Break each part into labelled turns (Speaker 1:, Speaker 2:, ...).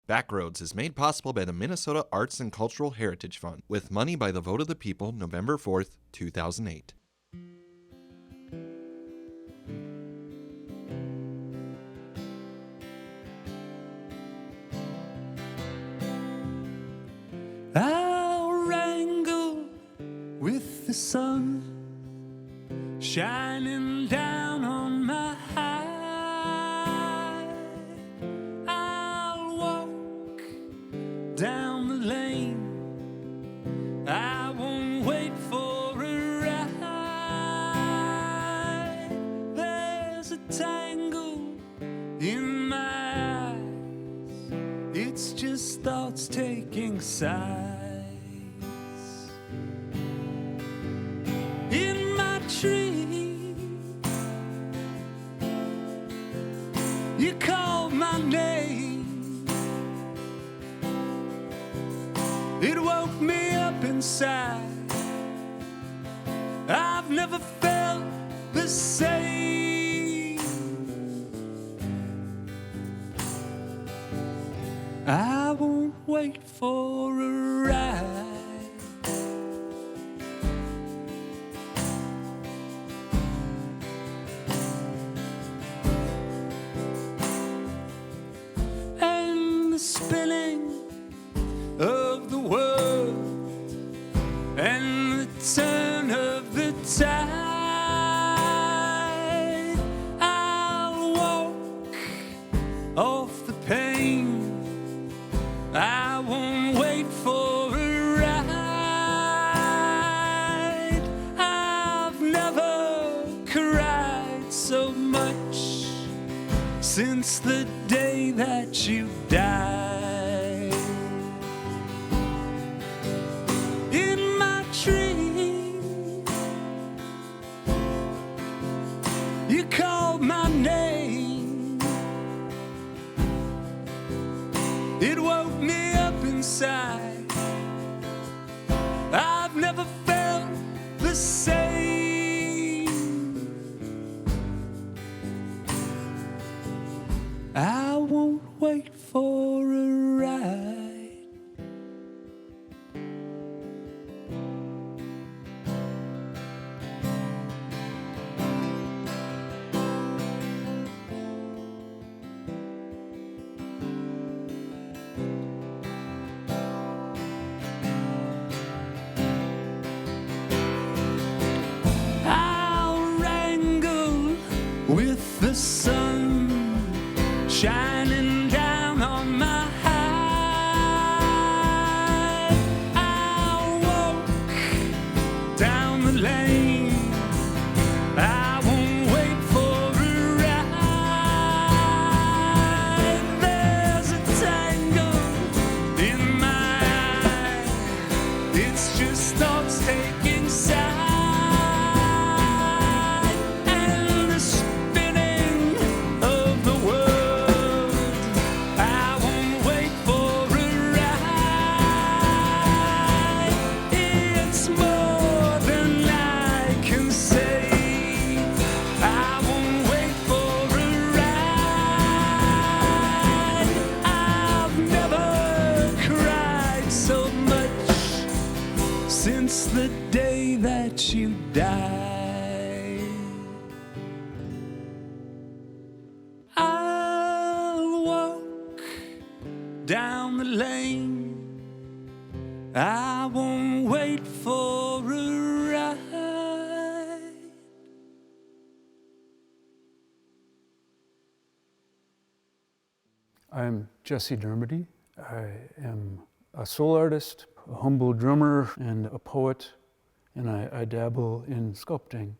Speaker 1: Backroads is made possible by the Minnesota Arts and Cultural Heritage Fund, with money by the vote of the people, November 4th, 2008.
Speaker 2: I'll wrangle with the sun shining down on my hide. I'll walk down the lane. I won't wait for a ride. There's a tangle in my eyes. It's just thoughts taking sides. In my tree, you called my name. It woke me up inside. I've never felt the same. I won't wait for a ride. And the spinning of the world and the turn of the tide. I'll walk off the pain. I won't wait for a ride. I've never cried so much since the day that you died. In my tree, you called my name. It woke me up inside. I've never felt the same. I won't wait for a ride. I'll wrangle with the sun shining down on my hide. I'll walk down the lane. I won't wait for a ride. There's a tangle in my eye. It's just thoughts taking side. And the spinning of the world. I won't wait for a ride. It's more than I can say. I won't wait for a ride. I've never cried so much since the day that you died. I'll walk down the lane. I won't wait for a ride.
Speaker 3: I'm Jesse Dermody. I am a soul artist, a humble drummer, and a poet, and I dabble in sculpting.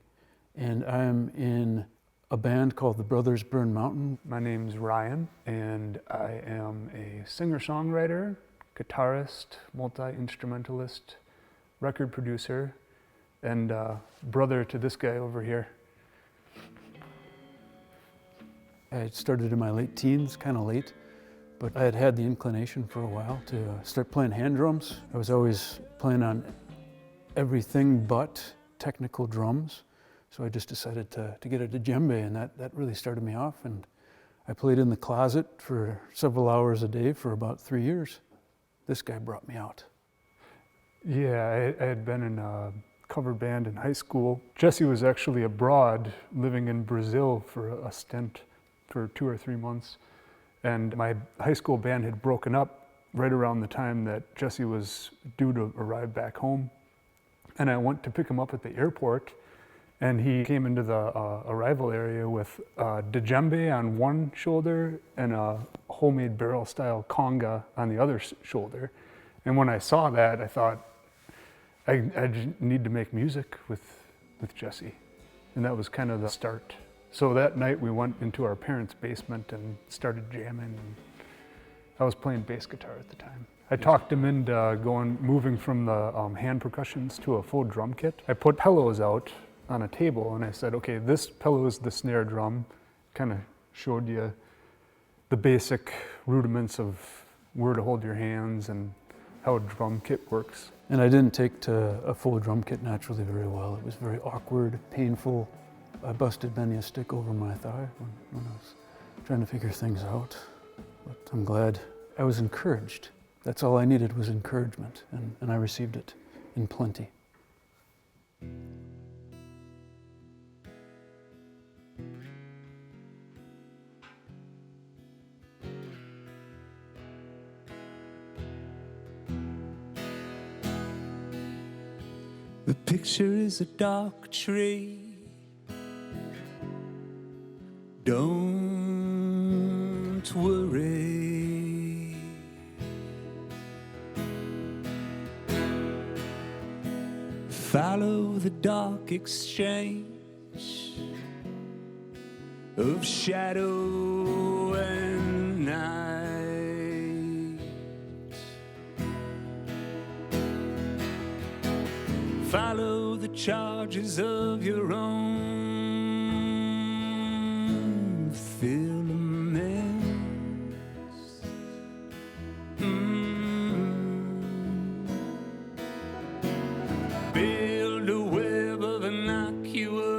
Speaker 3: And I'm in a band called the Brothers Burn Mountain.
Speaker 4: My name's Ryan, and I am a singer-songwriter, guitarist, multi-instrumentalist, record producer, and brother to this guy over here.
Speaker 3: I started in my late teens, kind of late, but I had had the inclination for a while to start playing hand drums. I was always playing on everything but technical drums, so I just decided to get a djembe, and that really started me off. And I played in the closet for several hours a day for about 3 years. This guy brought me out.
Speaker 4: Yeah, I had been in a cover band in high school. Jesse was actually abroad, living in Brazil for a stint for 2 or 3 months. And my high school band had broken up right around the time that Jesse was due to arrive back home. And I went to pick him up at the airport, and he came into the arrival area with a djembe on one shoulder and a homemade barrel-style conga on the other shoulder. And when I saw that, I thought, I just need to make music with Jesse. And that was kind of the start. So that night we went into our parents' basement and started jamming. I was playing bass guitar at the time. I talked him into moving from the hand percussions to a full drum kit. I put pillows out on a table and I said, okay, this pillow is the snare drum. Kind of showed you the basic rudiments of where to hold your hands and how a drum kit works.
Speaker 3: And I didn't take to a full drum kit naturally very well. It was very awkward, painful. I busted many a stick over my thigh when I was trying to figure things out. But I'm glad I was encouraged. That's all I needed was encouragement, and I received it in plenty.
Speaker 2: The picture is a dark tree. Don't worry. Follow the dark exchange of shadow and night. Follow the charges of your own filaments. Build a web of innocuous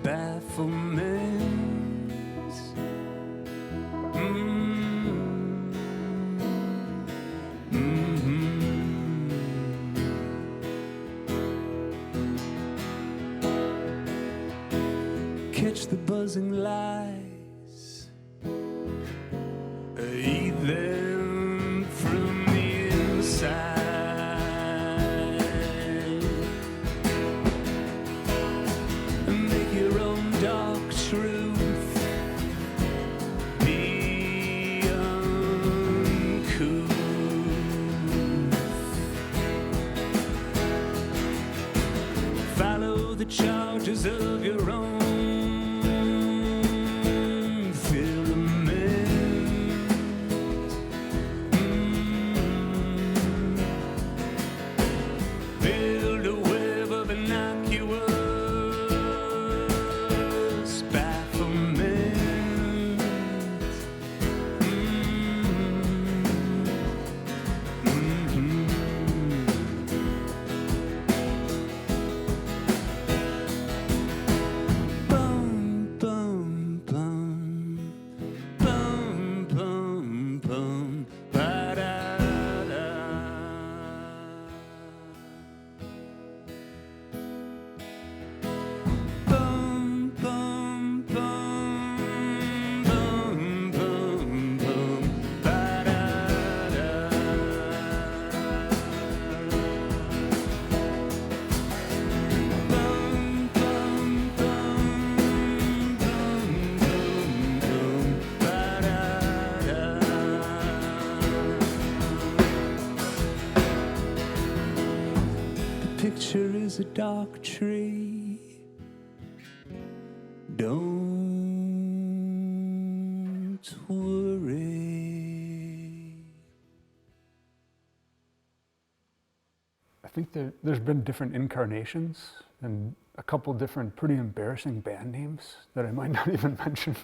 Speaker 2: bafflements. Catch the buzzing lies, eat them from the inside, and make your own dark truth be uncouth. Follow the charges of your own picture is a dark tree. Don't worry.
Speaker 4: I think there's been different incarnations and a couple different pretty embarrassing band names that I might not even mention.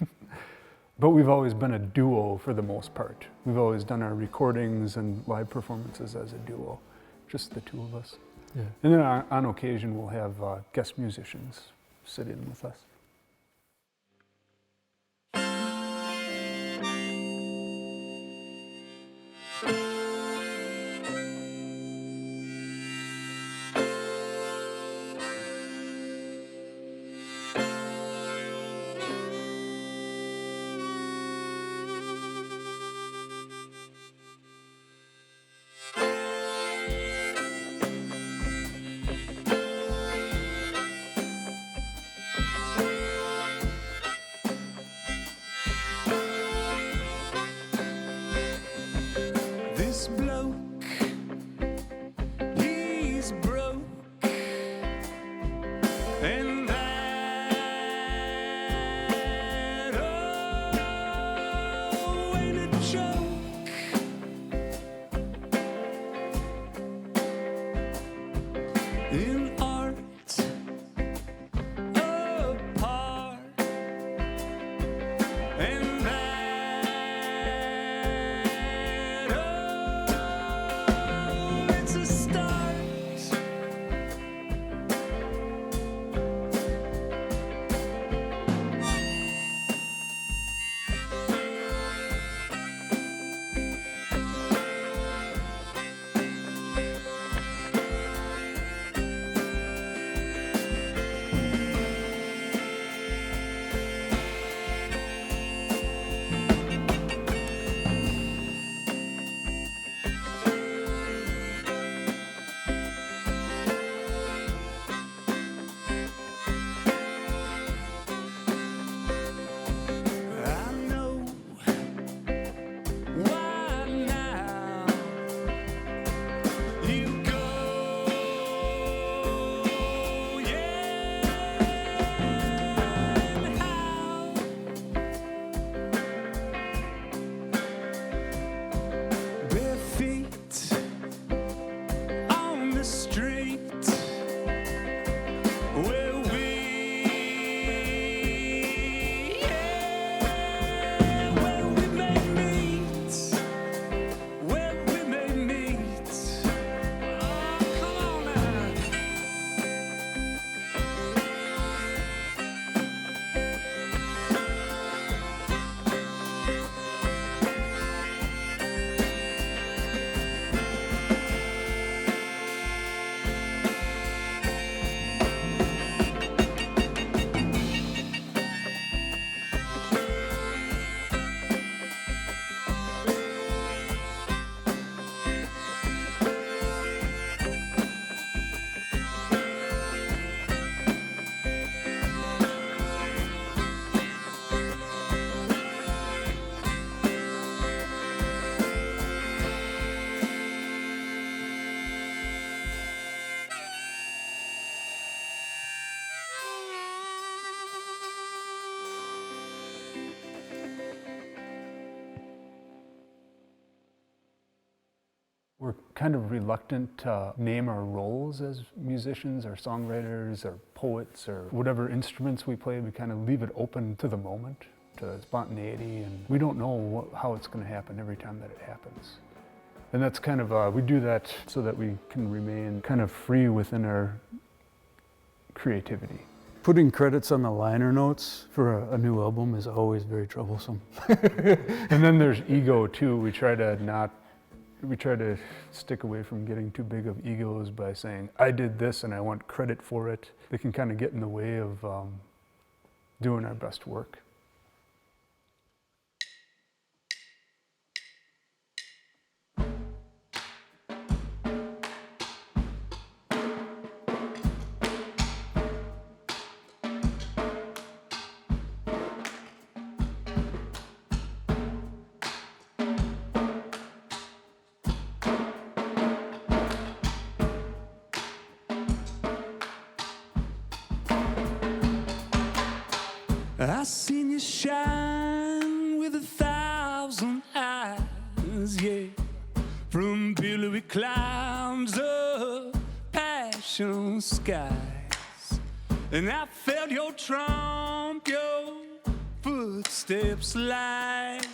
Speaker 4: But we've always been a duo for the most part. We've always done our recordings and live performances as a duo, just the two of us.
Speaker 3: Yeah.
Speaker 4: And then on occasion we'll have guest musicians sit in with us.
Speaker 2: this bloke, he's broke, and that, oh, ain't a joke. In art apart, and that, oh, it's a start. I know why now you go, yeah, and how bare feet on the street where we, yeah, where we may meet, where we may meet. Oh, come on now.
Speaker 4: We're kind of reluctant to name our roles as musicians or songwriters or poets or whatever instruments we play. We kind of leave it open to the moment, to spontaneity, and we don't know how it's going to happen every time that it happens. And that's kind of, we do that so that we can remain kind of free within our creativity.
Speaker 3: Putting credits on the liner notes for a new album is always very troublesome.
Speaker 4: And then there's ego too. We try to stick away from getting too big of egos by saying, I did this and I want credit for it. They can kind of get in the way of doing our best work.
Speaker 2: I seen you shine with 1,000 eyes, yeah, from billowy clouds of passion skies. And I felt your trump, your footsteps light.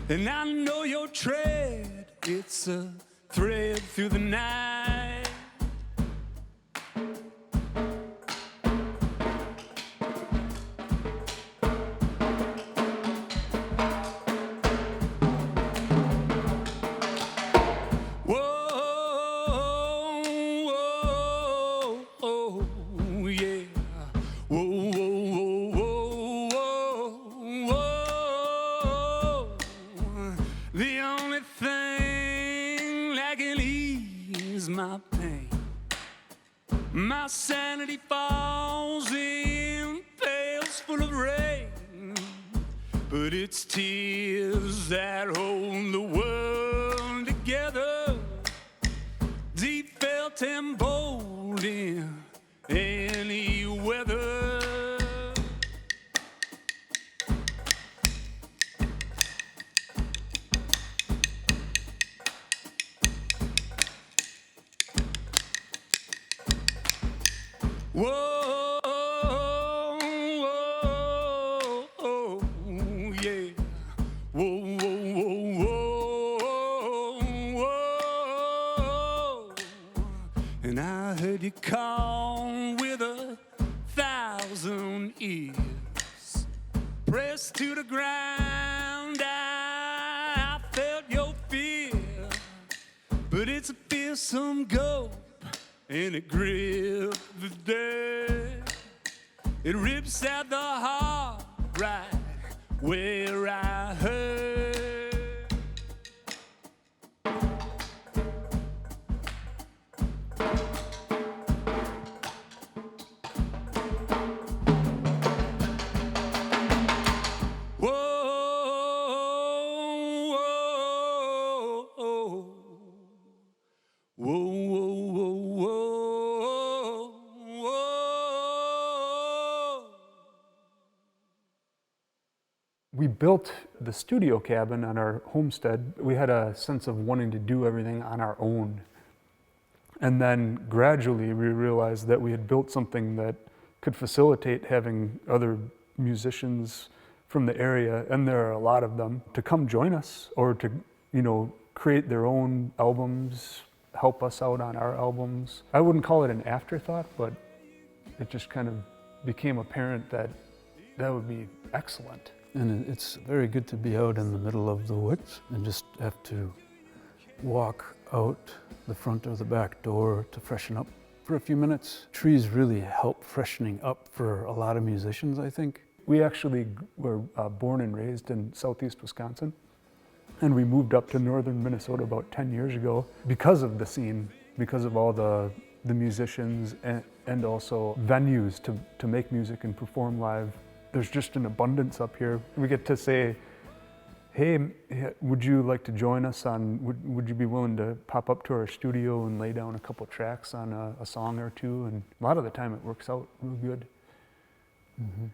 Speaker 2: And I know your tread, it's a thread through the night. My sanity falls in pails full of rain, but it's tears that hold the world together. built and bold in any weather. Whoa, whoa, whoa, yeah. Whoa, whoa, whoa, whoa, whoa. And I heard you call with 1,000 ears pressed to the ground. I felt your fear, but it's a fearsome gulp, and it gripped the dead. It rips out the heart right where I hurt. Whoa, whoa, whoa, whoa, whoa, whoa.
Speaker 4: We built the studio cabin on our homestead. We had a sense of wanting to do everything on our own. And then gradually we realized that we had built something that could facilitate having other musicians from the area, and there are a lot of them, to come join us or to, create their own albums, help us out on our albums. I wouldn't call it an afterthought, but it just kind of became apparent that that would be excellent.
Speaker 3: And it's very good to be out in the middle of the woods and just have to walk out the front or the back door to freshen up for a few minutes. Trees really help freshening up for a lot of musicians, I think.
Speaker 4: We actually were born and raised in southeast Wisconsin, and we moved up to northern Minnesota about 10 years ago because of the scene, because of all the musicians and also venues to make music and perform live. There's just an abundance up here. We get to say, hey, would you like to join us on, would you be willing to pop up to our studio and lay down a couple tracks on a song or two? And a lot of the time it works out real good.
Speaker 3: Mm-hmm.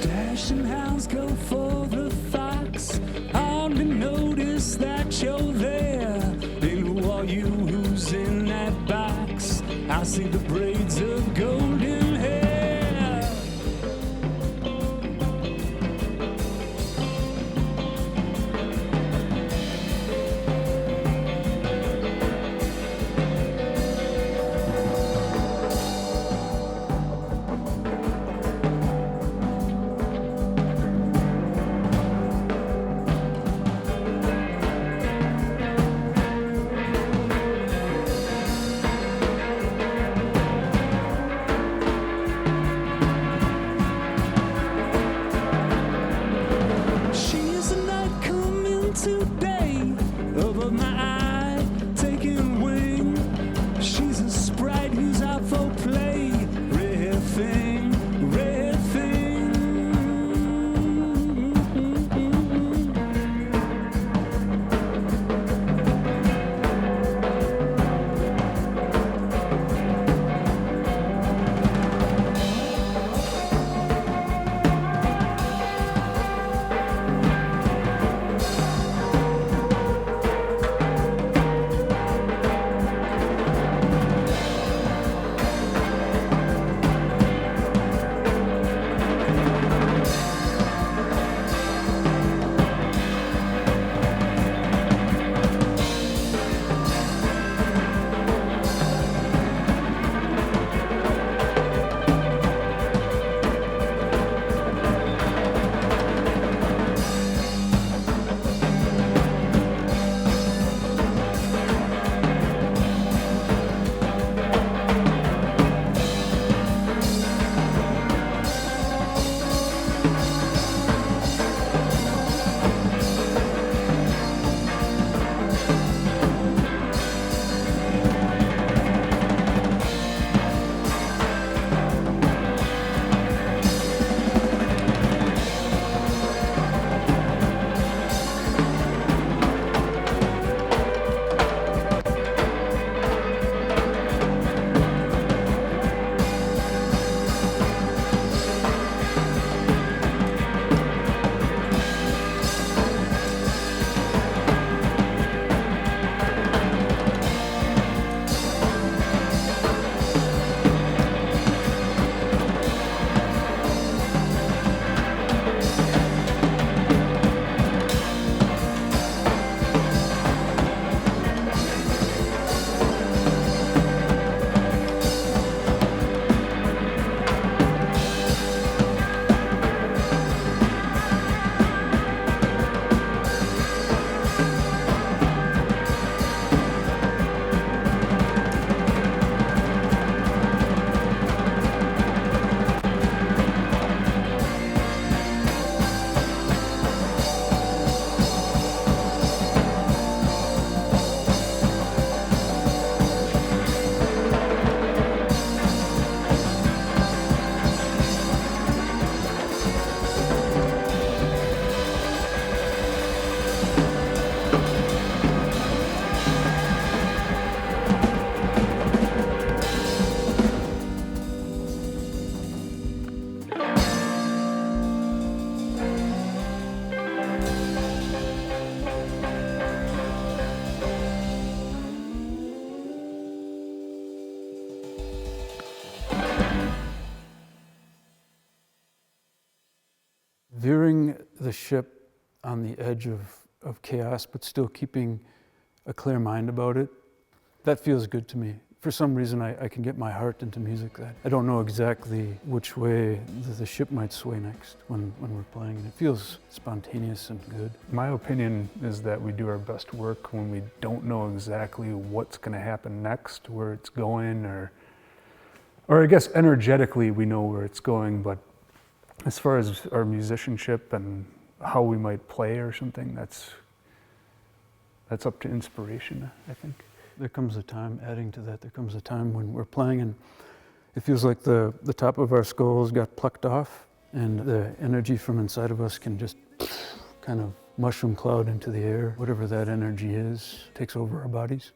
Speaker 2: Dashing hounds go for the fox. Hardly notice that you're there. And who are you? Who's in that box? I see the braids of golden hair.
Speaker 3: the ship on the edge of chaos, but still keeping a clear mind about it. That feels good to me. For some reason, I can get my heart into music that I don't know exactly which way the ship might sway next when we're playing, and it feels spontaneous and good.
Speaker 4: My opinion is that we do our best work when we don't know exactly what's going to happen next, where it's going, or I guess energetically we know where it's going, but as far as our musicianship and how we might play or something, that's up to inspiration, I think.
Speaker 3: There comes a time, adding to that, there comes a time when we're playing and it feels like the top of our skulls got plucked off and the energy from inside of us can just kind of mushroom cloud into the air. Whatever that energy is takes over our bodies.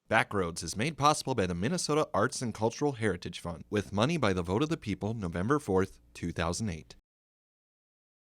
Speaker 1: Backroads is made possible by the Minnesota Arts and Cultural Heritage Fund, with money by the vote of the people November 4th, 2008.